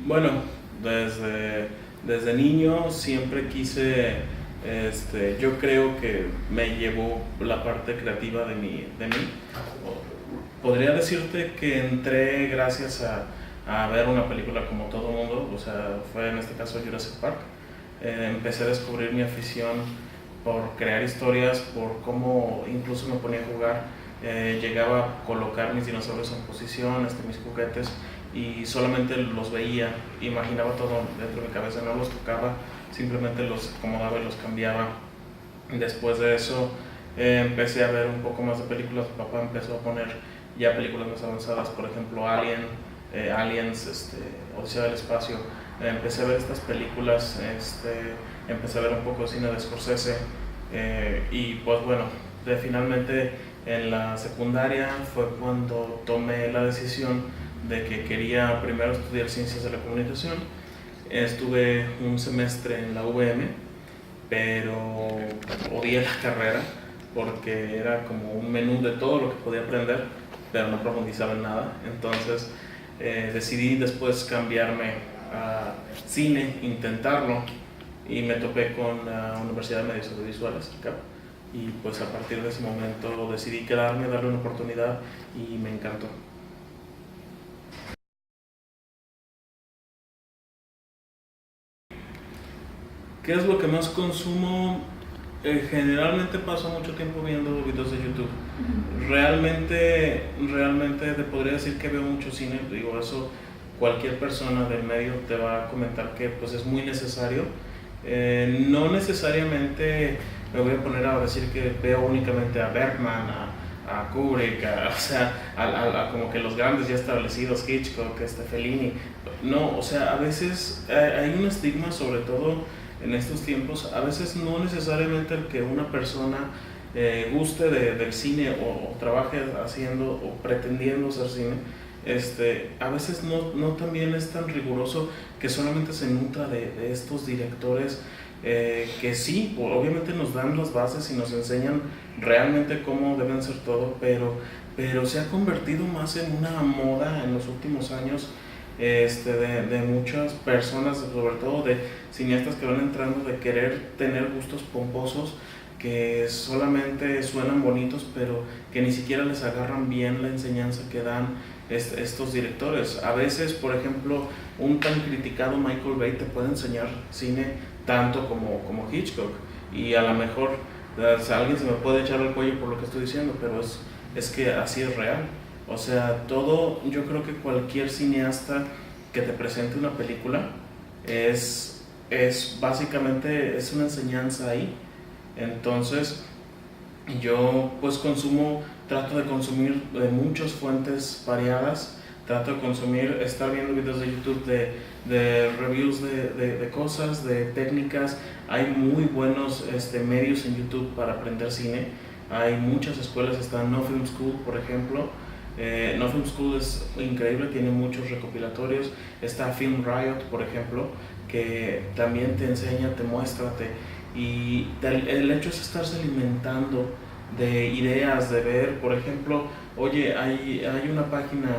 Bueno, desde niño siempre quise, yo creo que me llevó la parte creativa de mí. Podría decirte que entré gracias a ver una película como todo mundo, o sea, fue en este caso Jurassic Park. Empecé a descubrir mi afición por crear historias, por cómo incluso me ponía a jugar, llegaba a colocar mis dinosaurios en posición, mis juguetes, y solamente los veía, imaginaba todo dentro de mi cabeza, no los tocaba, simplemente los acomodaba y los cambiaba. Después de eso empecé a ver un poco más de películas. Mi papá empezó a poner ya películas más avanzadas, por ejemplo Aliens, Odisea del Espacio. Empecé a ver estas películas, empecé a ver un poco de cine de Scorsese, y pues bueno, finalmente en la secundaria fue cuando tomé la decisión de que quería primero estudiar ciencias de la comunicación. Estuve un semestre en la UVM, pero odié la carrera porque era como un menú de todo lo que podía aprender, pero no profundizaba en nada. Entonces decidí después cambiarme a cine, intentarlo, y me topé con la Universidad de Medios Audiovisuales acá. Y pues a partir de ese momento decidí quedarme, darle una oportunidad, y me encantó. ¿Qué es lo que más consumo? Generalmente paso mucho tiempo viendo videos de YouTube. Realmente te podría decir que veo mucho cine. Digo, eso cualquier persona del medio te va a comentar que pues es muy necesario. No necesariamente me voy a poner a decir que veo únicamente a Bergman, a Kubrick, o sea, como que los grandes ya establecidos, Hitchcock, Fellini. No, o sea, a veces hay un estigma, sobre todo en estos tiempos. A veces no necesariamente el que una persona guste del cine, o trabaje haciendo o pretendiendo hacer cine, a veces no también es tan riguroso que solamente se nutra de estos directores, que sí, obviamente nos dan las bases y nos enseñan realmente cómo deben ser todo, pero se ha convertido más en una moda en los últimos años, de muchas personas, sobre todo de cineastas que van entrando, de querer tener gustos pomposos que solamente suenan bonitos, pero que ni siquiera les agarran bien la enseñanza que dan estos directores. A veces, por ejemplo, un tan criticado Michael Bay te puede enseñar cine tanto como Hitchcock, y a lo mejor alguien se me puede echar al cuello por lo que estoy diciendo, pero es que así es real. O sea, yo creo que cualquier cineasta que te presente una película es básicamente es una enseñanza ahí. Entonces, yo pues trato de consumir de muchas fuentes variadas, trato de estar viendo videos de YouTube de reviews de cosas, de técnicas. Hay muy buenos medios en YouTube para aprender cine. Hay muchas escuelas, está No Film School, por ejemplo. No Film School es increíble, tiene muchos recopilatorios. Está Film Riot, por ejemplo, que también te enseña, te muestra, y el hecho es estarse alimentando de ideas, de ver, por ejemplo, oye, hay una página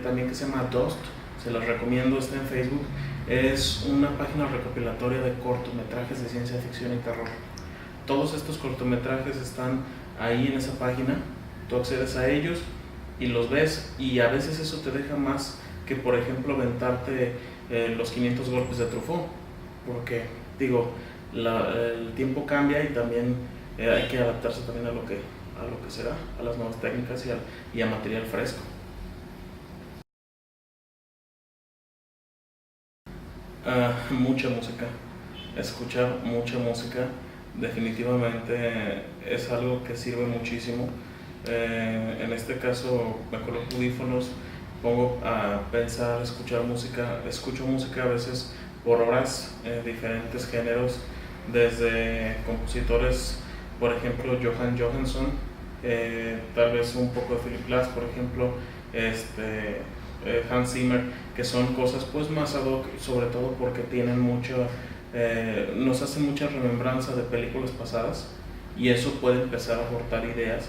también que se llama Dust, se las recomiendo, está en Facebook. Es una página recopilatoria de cortometrajes de ciencia ficción y terror. Todos estos cortometrajes están ahí en esa página, tú accedes a ellos y los ves, y a veces eso te deja más que, por ejemplo, aventarte los 500 golpes de Truffaut, porque digo, el tiempo cambia, y también hay que adaptarse también a lo que se da, a las nuevas técnicas, y a material fresco. Mucha música, escuchar mucha música definitivamente es algo que sirve muchísimo. En este caso me coloco audífonos, pongo a pensar, escuchar música, escucho música a veces por horas, diferentes géneros, desde compositores, por ejemplo Johan Johansson, tal vez un poco de Philip Glass, por ejemplo, Hans Zimmer, que son cosas pues más ad hoc, sobre todo porque tienen nos hacen mucha remembranza de películas pasadas, y eso puede empezar a aportar ideas,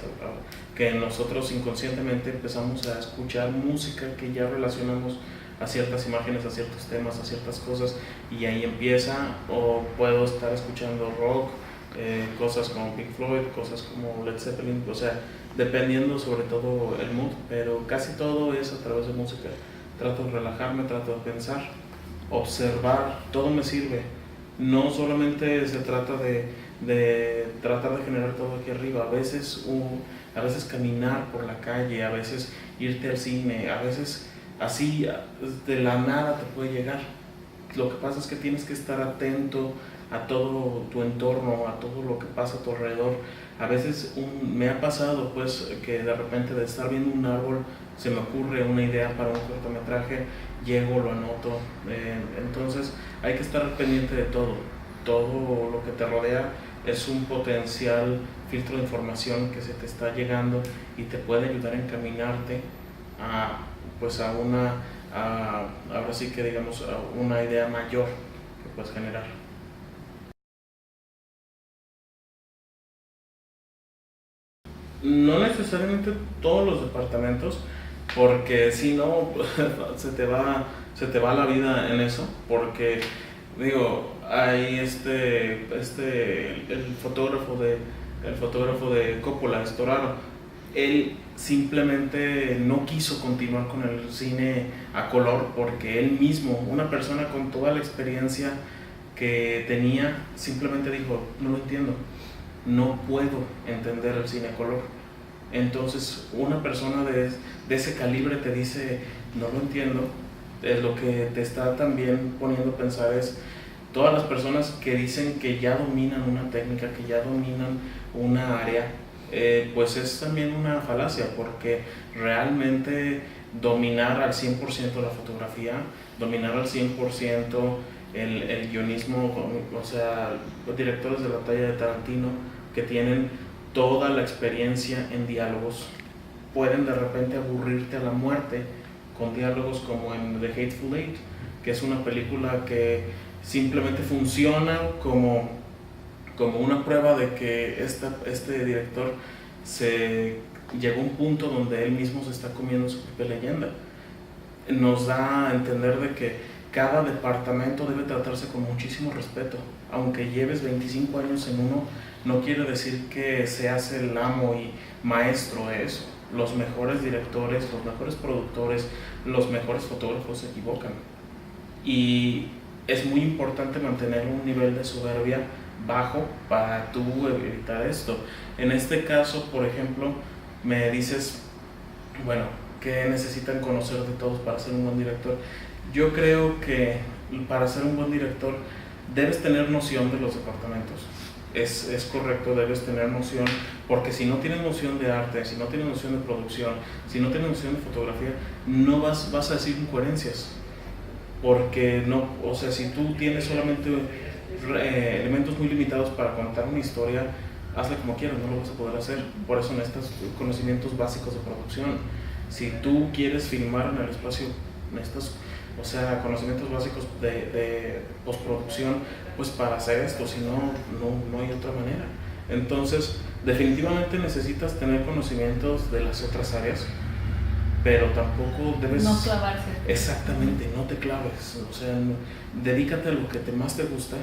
que nosotros inconscientemente empezamos a escuchar música que ya relacionamos a ciertas imágenes, a ciertos temas, a ciertas cosas, y ahí empieza. O puedo estar escuchando rock, cosas como Pink Floyd, cosas como Led Zeppelin, o sea, dependiendo sobre todo el mood, pero casi todo es a través de música. Trato de relajarme, trato de pensar, observar, todo me sirve. No solamente se trata de tratar de generar todo aquí arriba, a veces caminar por la calle, a veces irte al cine, a veces así de la nada te puede llegar. Lo que pasa es que tienes que estar atento a todo tu entorno, a todo lo que pasa a tu alrededor. A veces me ha pasado pues que de repente de estar viendo un árbol se me ocurre una idea para un cortometraje, llego, lo anoto. Entonces hay que estar pendiente de todo. Todo lo que te rodea es un potencial filtro de información que se te está llegando y te puede ayudar a encaminarte a, pues ahora sí que digamos, a una idea mayor que puedes generar. No necesariamente todos los departamentos, porque si no, se te va la vida en eso, porque digo, hay el fotógrafo de Coppola, Storaro, él simplemente no quiso continuar con el cine a color porque él mismo, una persona con toda la experiencia que tenía, simplemente dijo, no lo entiendo, no puedo entender el cine a color. Entonces, una persona de ese calibre te dice, no lo entiendo, lo que te está también poniendo a pensar es todas las personas que dicen que ya dominan una técnica, que ya dominan una área, pues es también una falacia, porque realmente dominar al 100% la fotografía, dominar al 100% el guionismo, o sea, los directores de la talla de Tarantino que tienen toda la experiencia en diálogos, pueden de repente aburrirte a la muerte con diálogos como en The Hateful Eight, que es una película que simplemente funciona como una prueba de que este director llegó a un punto donde él mismo se está comiendo su propia leyenda. Nos da a entender de que cada departamento debe tratarse con muchísimo respeto. Aunque lleves 25 años en uno, no quiere decir que seas el amo y maestro de eso. Los mejores directores, los mejores productores, los mejores fotógrafos se equivocan. Y es muy importante mantener un nivel de soberbia bajo para tú evitar esto. En este caso, por ejemplo, me dices, bueno, ¿qué necesitan conocer de todos para ser un buen director? Yo creo que para ser un buen director debes tener noción de los departamentos. Es correcto, debes tener noción, porque si no tienes noción de arte, si no tienes noción de producción, si no tienes noción de fotografía, no vas a decir incoherencias. Porque no, o sea, si tú tienes solamente elementos muy limitados para contar una historia, hazle como quieras, no lo vas a poder hacer. Por eso necesitas conocimientos básicos de producción. Si tú quieres filmar en el espacio, necesitas, o sea, conocimientos básicos de postproducción, pues para hacer esto, si no, no hay otra manera. Entonces, definitivamente necesitas tener conocimientos de las otras áreas, pero tampoco debes... No clavarse. Exactamente, no te claves, o sea, dedícate a lo que más te gusta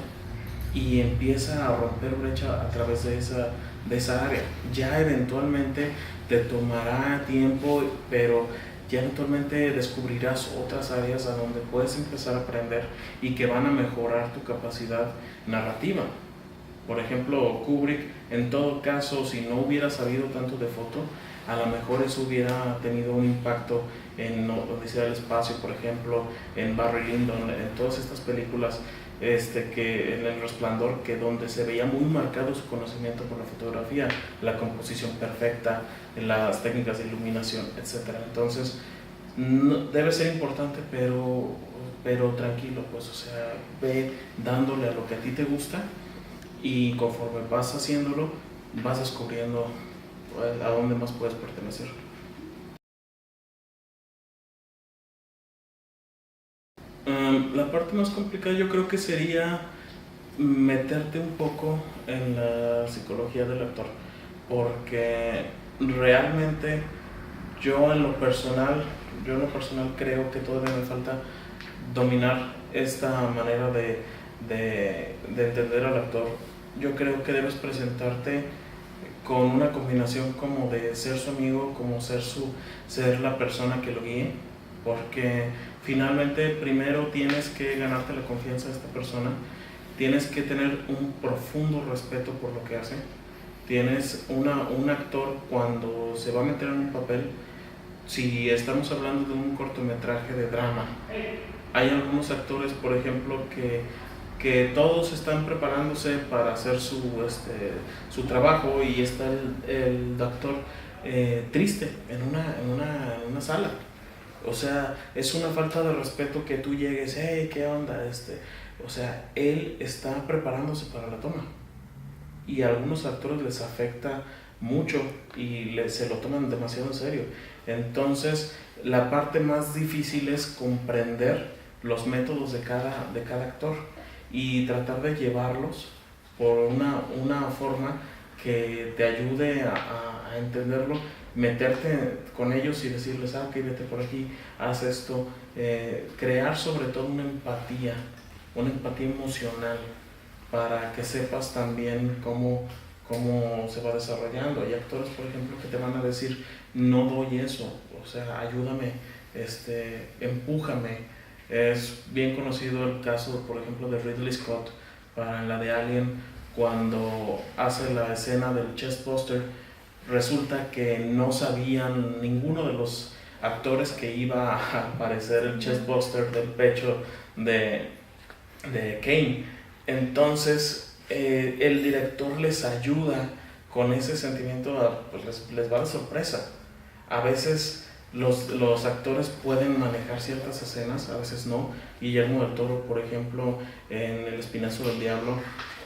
y empieza a romper brecha a través de esa área. Ya eventualmente te tomará tiempo, pero ya eventualmente descubrirás otras áreas a donde puedes empezar a aprender y que van a mejorar tu capacidad narrativa. Por ejemplo, Kubrick, en todo caso, si no hubiera sabido tanto de foto, a lo mejor eso hubiera tenido un impacto en Odisea del Espacio, por ejemplo, en Barry Lyndon, en todas estas películas, que en El Resplandor, que donde se veía muy marcado su conocimiento por la fotografía, la composición perfecta, las técnicas de iluminación, etc. Entonces, debe ser importante, pero tranquilo, pues, o sea, ve dándole a lo que a ti te gusta y conforme vas haciéndolo, vas descubriendo a dónde más puedes pertenecer. La parte más complicada yo creo que sería meterte un poco en la psicología del actor, porque realmente yo en lo personal yo en lo personal creo que todavía me falta dominar esta manera de entender al actor. Yo creo que debes presentarte con una combinación como de ser su amigo, como ser la persona que lo guíe, porque finalmente primero tienes que ganarte la confianza de esta persona, tienes que tener un profundo respeto por lo que hace. Tienes un actor cuando se va a meter en un papel, si estamos hablando de un cortometraje de drama, hay algunos actores, por ejemplo, que todos están preparándose para hacer su trabajo y está el actor triste en una sala. O sea, es una falta de respeto que tú llegues, hey, ¿qué onda? O sea, él está preparándose para la toma. Y a algunos actores les afecta mucho y se lo toman demasiado en serio. Entonces, la parte más difícil es comprender los métodos de cada actor y tratar de llevarlos por una forma que te ayude a entenderlo, meterte con ellos y decirles, ok, vete por aquí, haz esto, crear sobre todo una empatía emocional para que sepas también cómo se va desarrollando. Hay actores, por ejemplo, que te van a decir, no doy eso, o sea, ayúdame, empújame. Es bien conocido el caso, por ejemplo, de Ridley Scott para la de Alien, cuando hace la escena del chest buster. Resulta que no sabían ninguno de los actores que iba a aparecer el chest buster del pecho de Kane. Entonces el director les ayuda con ese sentimiento, pues les va de sorpresa. A veces los actores pueden manejar ciertas escenas, a veces no. Guillermo del Toro, por ejemplo, en El Espinazo del Diablo,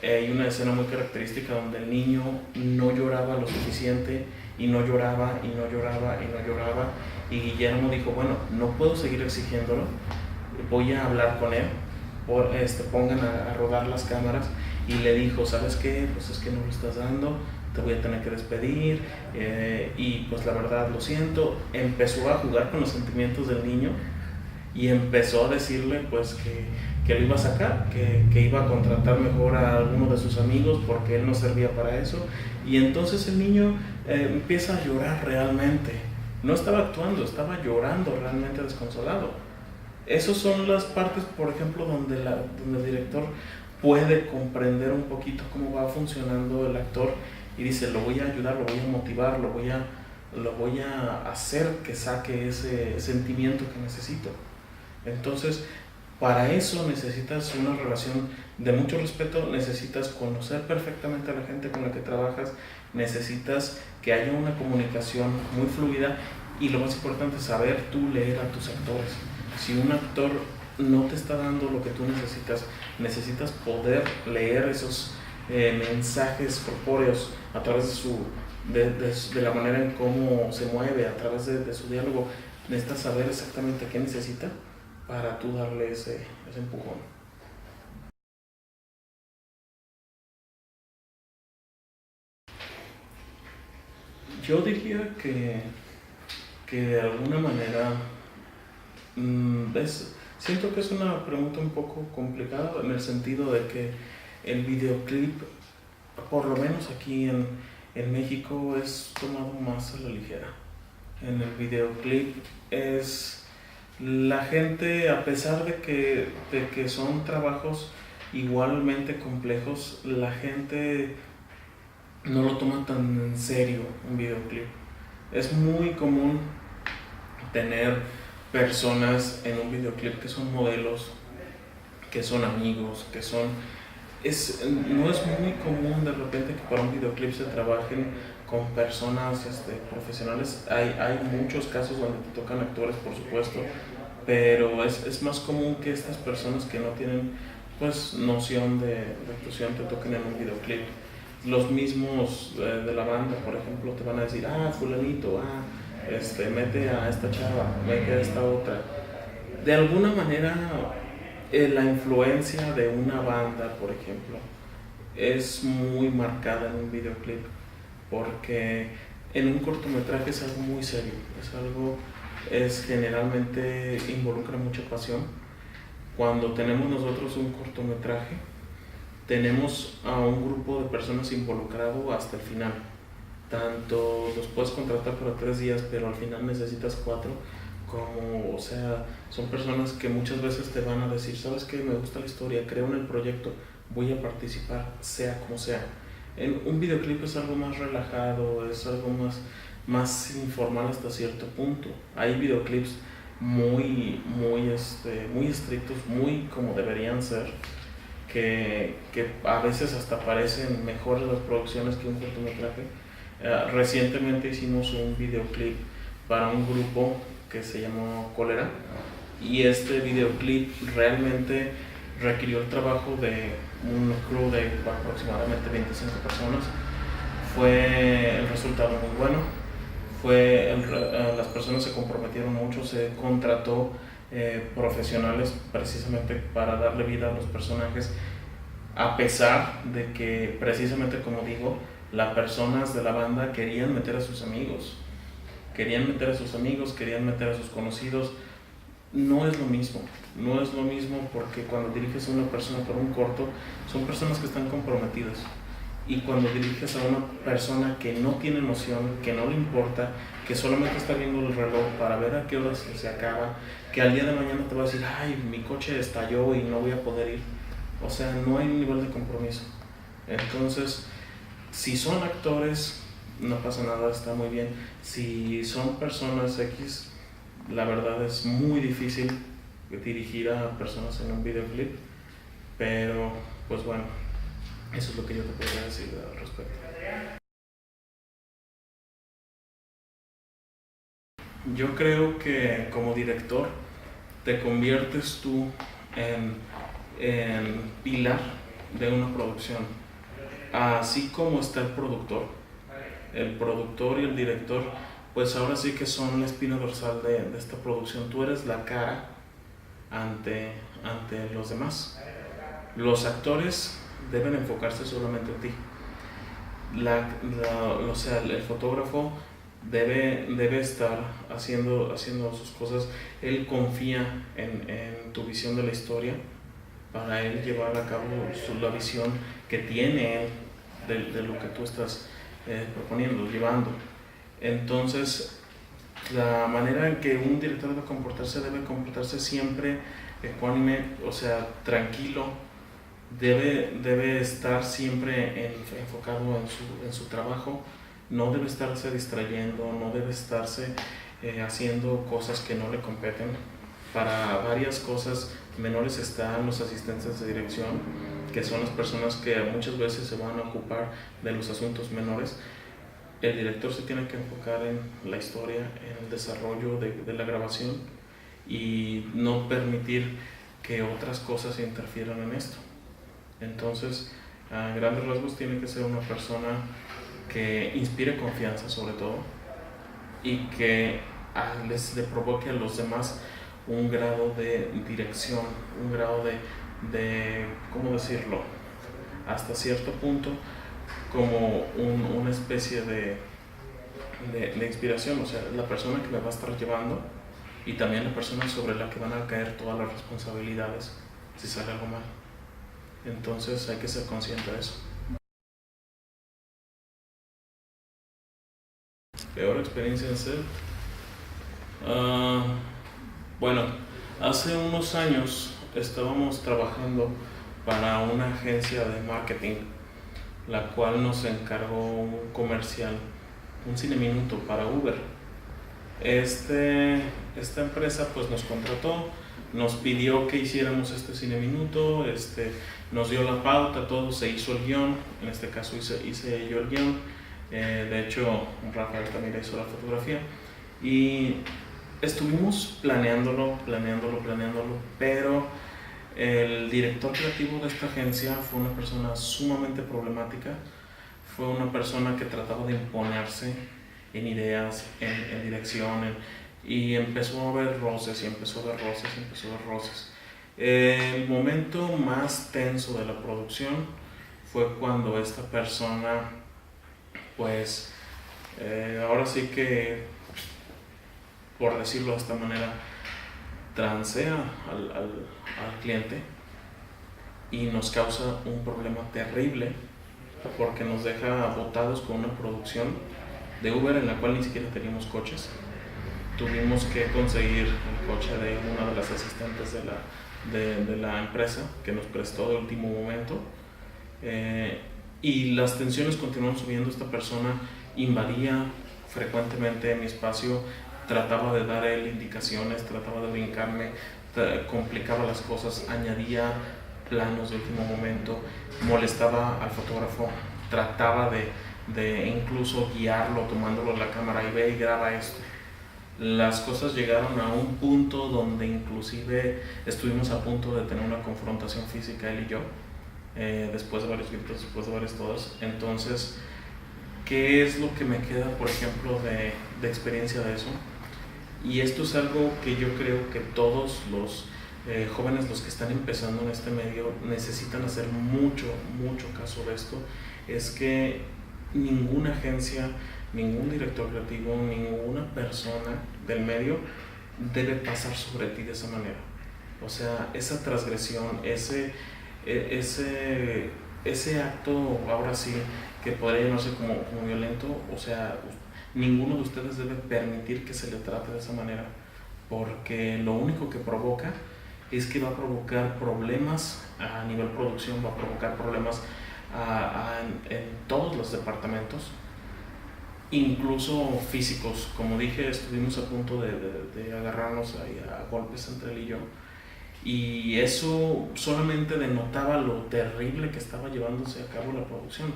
hay una escena muy característica donde el niño no lloraba lo suficiente y no lloraba y no lloraba y no lloraba, y Guillermo dijo, bueno, no puedo seguir exigiéndolo, voy a hablar con él, pongan a rodar las cámaras, y le dijo, ¿sabes qué? Pues es que no lo estás dando, te voy a tener que despedir, y pues la verdad lo siento. Empezó a jugar con los sentimientos del niño y empezó a decirle pues que lo iba a sacar, que iba a contratar mejor a alguno de sus amigos porque él no servía para eso. Y entonces el niño empieza a llorar realmente, no estaba actuando, estaba llorando realmente desconsolado. Esas son las partes, por ejemplo, donde el director puede comprender un poquito cómo va funcionando el actor y dice, lo voy a ayudar, lo voy a motivar, lo voy a hacer que saque ese sentimiento que necesito. Entonces, para eso necesitas una relación de mucho respeto, necesitas conocer perfectamente a la gente con la que trabajas, necesitas que haya una comunicación muy fluida, y lo más importante es saber tú leer a tus actores. Si un actor no te está dando lo que tú necesitas poder leer esos mensajes corpóreos a través de la manera en cómo se mueve, a través de su diálogo. Necesitas saber exactamente qué necesita para tú darle ese empujón. Yo diría que de alguna manera siento que es una pregunta un poco complicada en el sentido de que el videoclip, por lo menos aquí en México, es tomado más a la ligera. En el videoclip es la gente, a pesar de que son trabajos igualmente complejos, la gente no lo toma tan en serio un videoclip. Es muy común tener personas en un videoclip que son modelos, que son amigos, no es muy común de repente que para un videoclip se trabajen con personas profesionales. Hay muchos casos donde te tocan actores, por supuesto, pero es más común que estas personas que no tienen pues noción de actuación te toquen en un videoclip. Los mismos de la banda, por ejemplo, te van a decir, fulanito, mete a esta chava, mete a esta otra. De alguna manera, la influencia de una banda, por ejemplo, es muy marcada en un videoclip, porque en un cortometraje es algo muy serio, es algo generalmente involucra mucha pasión. Cuando tenemos nosotros un cortometraje, tenemos a un grupo de personas involucrado hasta el final. Tanto los puedes contratar para 3 días, pero al final necesitas 4. Como, o sea, son personas que muchas veces te van a decir, sabes que me gusta la historia, creo en el proyecto, voy a participar, sea como sea. En un videoclip es algo más relajado, es algo más informal hasta cierto punto. Hay videoclips muy estrictos, muy como deberían ser, que a veces hasta parecen mejores las producciones que un cortometraje. Recientemente hicimos un videoclip para un grupo que se llamó Cólera, y este videoclip realmente requirió el trabajo de un crew de aproximadamente 25 personas. Fue el resultado muy bueno, las personas se comprometieron mucho, se contrató profesionales precisamente para darle vida a los personajes, a pesar de que precisamente, como digo, las personas de la banda querían meter a sus amigos, querían meter a sus conocidos. No es lo mismo, no es lo mismo, porque cuando diriges a una persona para un corto, son personas que están comprometidas. Y cuando diriges a una persona que no tiene noción, que no le importa, que solamente está viendo el reloj para ver a qué hora se acaba, que al día de mañana te va a decir, ay, mi coche estalló y no voy a poder ir. O sea, no hay un nivel de compromiso. Entonces, si son actores, no pasa nada, está muy bien. Si son personas X, la verdad es muy difícil dirigir a personas en un videoclip, pero pues bueno, eso es lo que yo te podría decir al respecto. Yo creo que como director te conviertes tú en pilar de una producción, así como está el productor y el director, pues ahora sí que son la espina dorsal de esta producción. Tú eres la cara ante los demás. Los actores deben enfocarse solamente en ti. O sea, el fotógrafo debe estar haciendo sus cosas. Él confía en tu visión de la historia para él llevar a cabo la visión que tiene él de lo que tú estás proponiendo, llevando. Entonces, la manera en que un director debe comportarse siempre ecuánime, o sea, tranquilo. Debe estar siempre enfocado en su trabajo, no debe estarse distrayendo, no debe estarse haciendo cosas que no le competen. Para varias cosas menores están los asistentes de dirección, que son las personas que muchas veces se van a ocupar de los asuntos menores. El director se tiene que enfocar en la historia, en el desarrollo de la grabación, y no permitir que otras cosas interfieran en esto. Entonces, a grandes rasgos, tiene que ser una persona que inspire confianza, sobre todo, y que le provoque a los demás un grado de dirección, un grado de ¿cómo decirlo? Hasta cierto punto, como una especie de inspiración. O sea, la persona que me va a estar llevando, y también la persona sobre la que van a caer todas las responsabilidades si sale algo mal. Entonces hay que ser consciente de eso. Peor experiencia en set. Bueno, hace unos años estábamos trabajando para una agencia de marketing, la cual nos encargó un comercial, un cine minuto para Uber. Esta empresa pues nos contrató, nos pidió que hiciéramos este cine minuto, nos dio la pauta, todo, se hizo el guión. En este caso hice yo el guión, de hecho Rafael también hizo la fotografía, y estuvimos planeándolo, pero el director creativo de esta agencia fue una persona sumamente problemática. Fue una persona que trataba de imponerse en ideas, en dirección, y empezó a haber roces. El momento más tenso de la producción fue cuando esta persona, pues, ahora sí que por decirlo de esta manera, transea al cliente y nos causa un problema terrible porque nos deja botados con una producción de Uber en la cual ni siquiera teníamos coches. Tuvimos que conseguir el coche de una de las asistentes de la empresa que nos prestó de último momento, y las tensiones continuaron subiendo. Esta persona invadía frecuentemente mi espacio, trataba de dar él indicaciones, trataba de brincarme, complicaba las cosas, añadía planos de último momento, molestaba al fotógrafo, trataba de incluso guiarlo tomándolo en la cámara y ve y graba esto. Las cosas llegaron a un punto donde inclusive estuvimos a punto de tener una confrontación física él y yo, después de varios gritos, después de varias todas. Entonces, ¿qué es lo que me queda, por ejemplo, de experiencia de eso? Y esto es algo que yo creo que todos los jóvenes, los que están empezando en este medio, necesitan hacer mucho caso de esto. Es que ninguna agencia, ningún director creativo, ninguna persona del medio debe pasar sobre ti de esa manera. O sea, esa transgresión, ese acto, ahora sí, que podría llamarse como violento, o sea, ninguno de ustedes debe permitir que se le trate de esa manera, porque lo único que provoca es que va a provocar problemas a nivel producción, va a provocar problemas en todos los departamentos, incluso físicos. Como dije, estuvimos a punto de agarrarnos ahí a golpes entre él y yo, y eso solamente denotaba lo terrible que estaba llevándose a cabo la producción.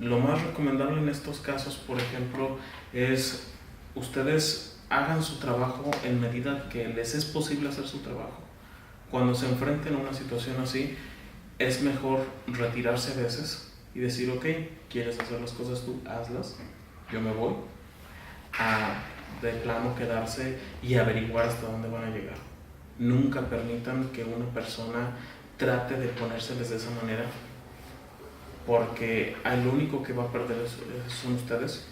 Lo más recomendable en estos casos, por ejemplo, es ustedes hagan su trabajo en medida que les es posible hacer su trabajo. Cuando se enfrenten a una situación así, es mejor retirarse a veces y decir, ok, quieres hacer las cosas tú, hazlas, yo me voy, a de plano quedarse y averiguar hasta dónde van a llegar. Nunca permitan que una persona trate de ponérseles de esa manera, porque el único que va a perder son ustedes.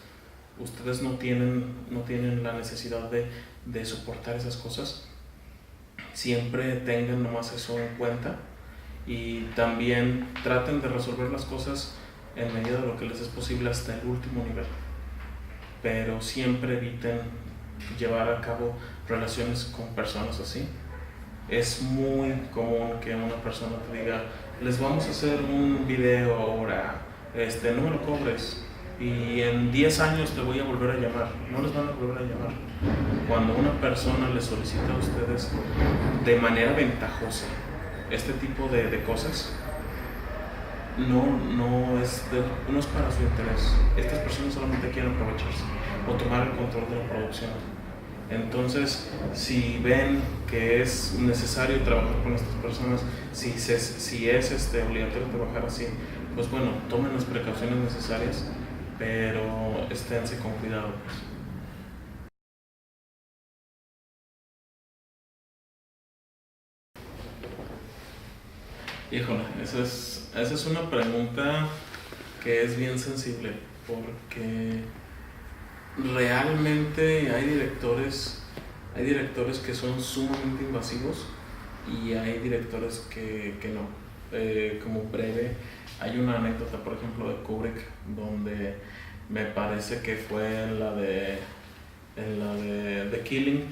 Ustedes no tienen la necesidad de soportar esas cosas. Siempre tengan nomás eso en cuenta, y también traten de resolver las cosas en medida de lo que les es posible hasta el último nivel, pero siempre eviten llevar a cabo relaciones con personas así. Es muy común que una persona te diga, les vamos a hacer un video ahora, no me lo cobres y en 10 años te voy a volver a llamar. No les van a volver a llamar. Cuando una persona les solicita a ustedes de manera ventajosa este tipo de cosas, no es para su interés. Estas personas solamente quieren aprovecharse o tomar el control de la producción. Entonces, si ven que es necesario trabajar con estas personas, si es obligatorio trabajar así, pues bueno, tomen las precauciones necesarias, pero esténse con cuidado, pues. Híjole, esa es una pregunta que es bien sensible, porque realmente hay directores que son sumamente invasivos y hay directores que no. Como breve, hay una anécdota, por ejemplo, de Kubrick, donde me parece que fue en la de The Killing,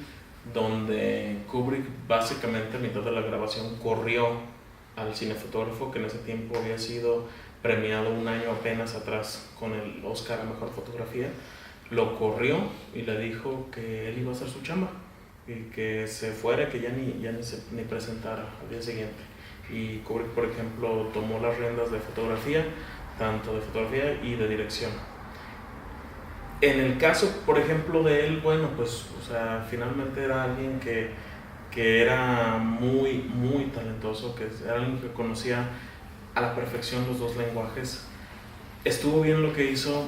donde Kubrick básicamente a mitad de la grabación corrió al cinefotógrafo, que en ese tiempo había sido premiado un año apenas atrás con el Oscar a Mejor Fotografía. Lo corrió y le dijo que él iba a hacer su chamba y que se fuera, que ya ni presentara al día siguiente. Y Kubrick, por ejemplo, tomó las riendas de fotografía, tanto de fotografía y de dirección. En el caso, por ejemplo, de él, bueno, pues, o sea, finalmente era alguien que era muy talentoso, que era alguien que conocía a la perfección los dos lenguajes. Estuvo bien lo que hizo.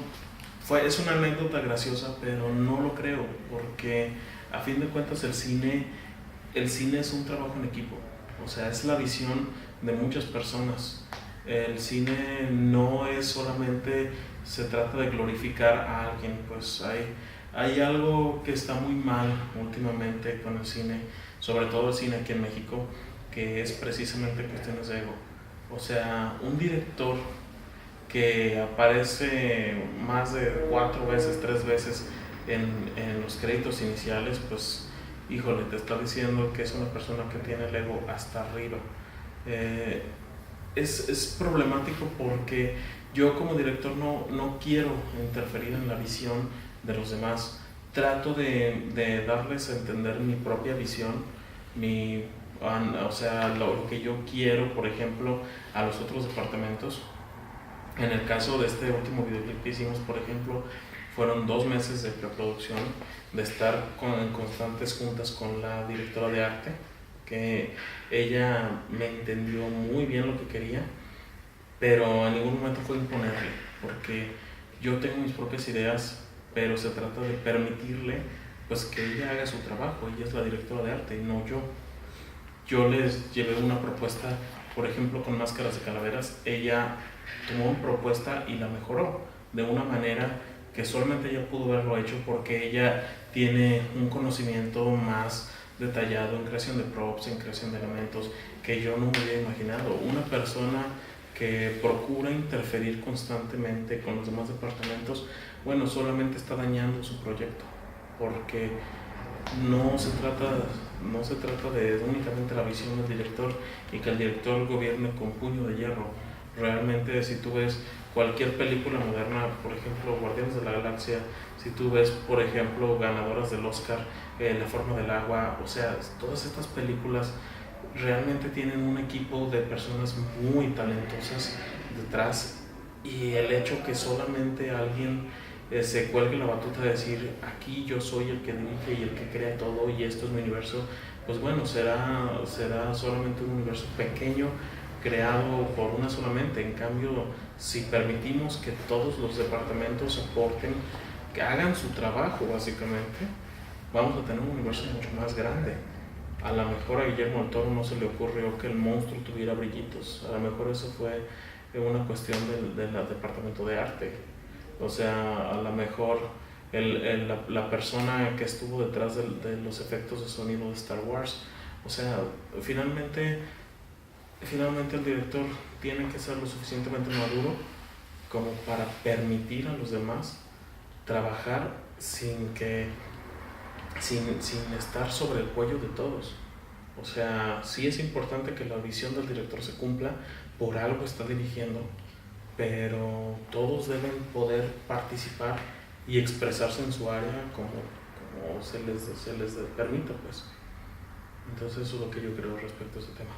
Es una anécdota graciosa, pero no lo creo, porque a fin de cuentas el cine es un trabajo en equipo. O sea, es la visión de muchas personas. El cine no es solamente, se trata de glorificar a alguien, pues hay algo que está muy mal últimamente con el cine, sobre todo el cine aquí en México, que es precisamente cuestiones de ego. O sea, un director que aparece más de 4 veces, 3 veces en los créditos iniciales, pues híjole, te está diciendo que es una persona que tiene el ego hasta arriba. Eh, es problemático porque yo como director no quiero interferir en la visión de los demás. Trato de darles a entender mi propia visión, mi, o sea, lo que yo quiero, por ejemplo, a los otros departamentos. En el caso de este último videoclip que hicimos, por ejemplo, fueron 2 meses de preproducción, de estar en constantes juntas con la directora de arte, que ella me entendió muy bien lo que quería, pero en ningún momento fue imponerle, porque yo tengo mis propias ideas, pero se trata de permitirle pues que ella haga su trabajo. Ella es la directora de arte y no yo. Yo les llevé una propuesta, por ejemplo, con Máscaras de Calaveras. Ella tomó mi propuesta y la mejoró de una manera que solamente ella pudo haberlo hecho porque ella tiene un conocimiento más detallado en creación de props, en creación de elementos que yo no me había imaginado. Una persona que procura interferir constantemente con los demás departamentos, bueno, solamente está dañando su proyecto, porque no se trata de únicamente la visión del director y que el director gobierne con puño de hierro. Realmente, si tú ves cualquier película moderna, por ejemplo Guardianes de la Galaxia, si tú ves, por ejemplo, ganadoras del Oscar, La Forma del Agua, o sea, todas estas películas realmente tienen un equipo de personas muy talentosas detrás, y el hecho que solamente alguien se cuelgue la batuta de decir aquí yo soy el que dirige y el que crea todo y esto es mi universo, pues bueno, será solamente un universo pequeño creado por una sola mente. En cambio, si permitimos que todos los departamentos aporten, que hagan su trabajo básicamente, vamos a tener un universo mucho más grande. A lo mejor a Guillermo del Toro no se le ocurrió que el monstruo tuviera brillitos, a lo mejor eso fue una cuestión del departamento de arte. O sea, a lo mejor la persona que estuvo detrás de los efectos de sonido de Star Wars, o sea, finalmente el director tiene que ser lo suficientemente maduro como para permitir a los demás trabajar sin estar sobre el cuello de todos. O sea, sí es importante que la visión del director se cumpla, por algo está dirigiendo, pero todos deben poder participar y expresarse en su área como se les permita, pues. Entonces eso es lo que yo creo respecto a ese tema.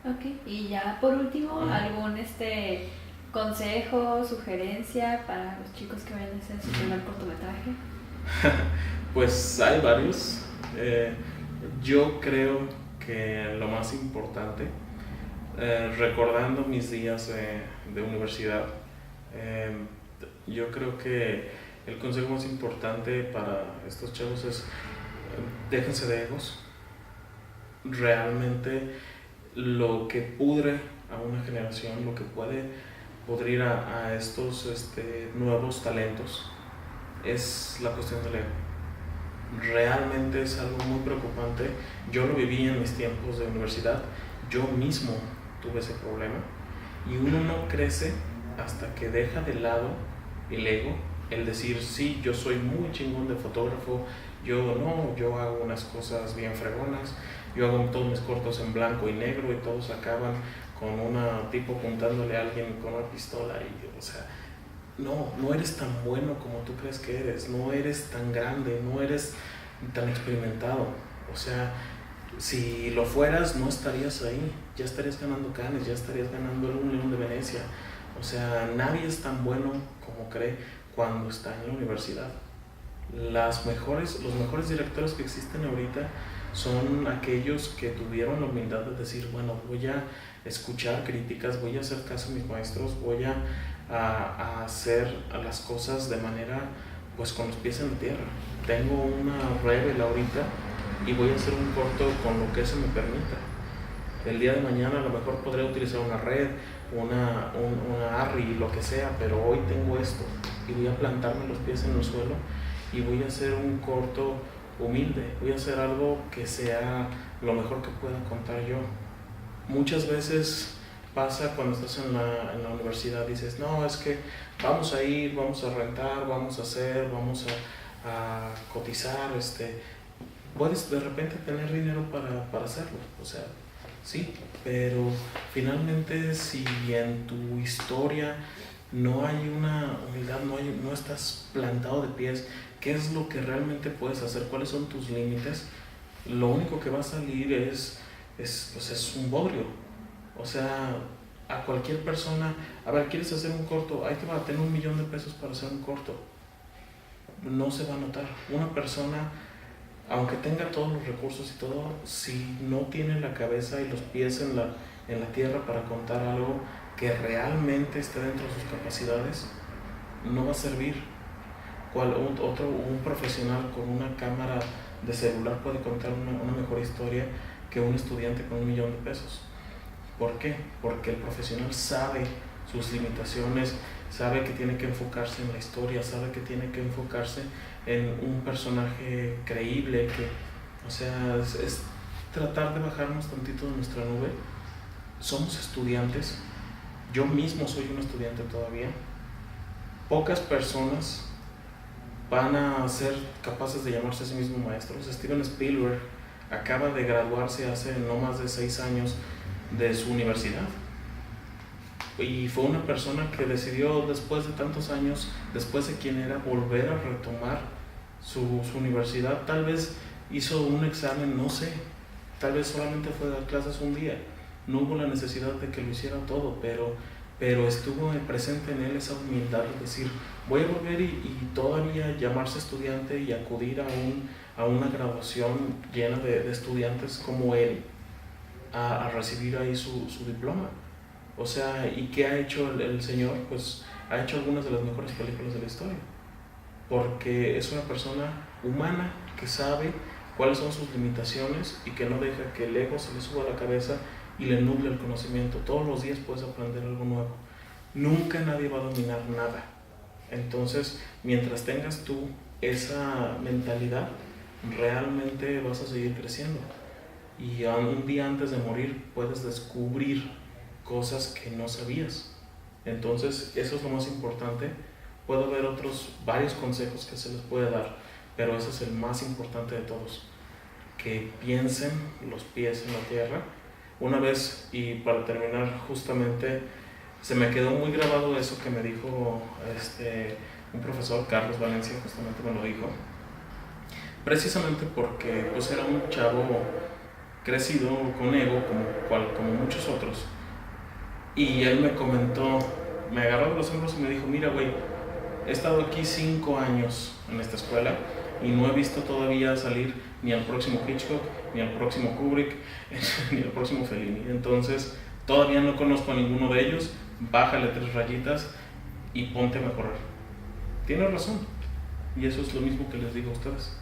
Ok, y ya por último, ¿algún consejo, sugerencia para los chicos que vayan a hacer su primer cortometraje? Pues hay varios. Yo creo que lo más importante, recordando mis días de universidad, yo creo que el consejo más importante para estos chavos es déjense de egos. Realmente lo que pudre a una generación, lo que puede pudrir a estos nuevos talentos, es la cuestión del ego. Realmente es algo muy preocupante. Yo lo viví en mis tiempos de universidad, yo mismo tuve ese problema, y uno no crece hasta que deja de lado el ego, el decir sí, yo soy muy chingón de fotógrafo, yo hago unas cosas bien fregonas, yo hago todos mis cortos en blanco y negro y todos acaban con una tipo apuntándole a alguien con una pistola, y o sea, no eres tan bueno como tú crees que eres, no eres tan grande, no eres tan experimentado. O sea, si lo fueras no estarías ahí, ya estarías ganando Cannes, ya estarías ganando un León de Venecia. O sea, nadie es tan bueno como cree cuando está en la universidad. Los mejores directores que existen ahorita son aquellos que tuvieron la humildad de decir, bueno, voy a escuchar críticas, voy a hacer caso a mis maestros, voy a hacer las cosas de manera, pues con los pies en la tierra. Tengo una Rebel ahorita y voy a hacer un corto con lo que se me permita. El día de mañana a lo mejor podré utilizar una red, una ARRI, lo que sea, pero hoy tengo esto y voy a plantarme los pies en el suelo y voy a hacer un corto humilde, voy a hacer algo que sea lo mejor que pueda contar yo. Muchas veces pasa cuando estás en la universidad, dices, no, es que vamos a ir, vamos a rentar, vamos a hacer, vamos a cotizar, puedes de repente tener dinero para hacerlo, o sea, sí, pero finalmente si en tu historia no hay una humildad, no estás plantado de pies, ¿qué es lo que realmente puedes hacer? ¿Cuáles son tus límites? Lo único que va a salir es un bodrio. O sea, a cualquier persona, a ver, ¿quieres hacer un corto? Ahí te va a tener $1,000,000 para hacer un corto. No se va a notar. Una persona, aunque tenga todos los recursos y todo, si no tiene la cabeza y los pies en la tierra para contar algo que realmente esté dentro de sus capacidades, no va a servir. Un profesional con una cámara de celular puede contar una mejor historia que un estudiante con $1,000,000. ¿Por qué? Porque el profesional sabe sus limitaciones, sabe que tiene que enfocarse en la historia, sabe que tiene que enfocarse en un personaje creíble, o sea, es tratar de bajarnos tantito de nuestra nube. Somos estudiantes, yo mismo soy un estudiante todavía. Pocas personas van a ser capaces de llamarse a sí mismos maestros. Steven Spielberg acaba de graduarse hace no más de 6 años de su universidad y fue una persona que decidió, después de tantos años, después de quién era, volver a retomar su universidad. Tal vez hizo un examen, no sé, tal vez solamente fue a dar clases un día, no hubo la necesidad de que lo hiciera todo, pero estuvo presente en él esa humildad de decir, voy a volver y todavía llamarse estudiante y acudir a una graduación llena de estudiantes como él, a recibir ahí su diploma. O sea, ¿y qué ha hecho el señor? Pues ha hecho algunas de las mejores películas de la historia, porque es una persona humana que sabe cuáles son sus limitaciones y que no deja que el ego se le suba a la cabeza y le nuble el conocimiento. Todos los días puedes aprender algo nuevo. Nunca nadie va a dominar nada. Entonces, mientras tengas tú esa mentalidad, realmente vas a seguir creciendo. Y un día antes de morir puedes descubrir cosas que no sabías. Entonces, eso es lo más importante. Puedo haber varios consejos que se les puede dar, pero ese es el más importante de todos. Que piensen los pies en la tierra. Una vez, y para terminar, justamente se me quedó muy grabado eso que me dijo un profesor, Carlos Valencia, justamente me lo dijo, precisamente porque pues era un chavo crecido con ego como muchos otros, y él me comentó, me agarró de los hombros y me dijo, mira güey, he estado aquí 5 años en esta escuela y no he visto todavía salir ni al próximo Hitchcock, ni al próximo Kubrick, ni al próximo Fellini. Entonces, todavía no conozco a ninguno de ellos. Bájale 3 rayitas y ponte a mejorar. Tiene razón. Y eso es lo mismo que les digo a ustedes.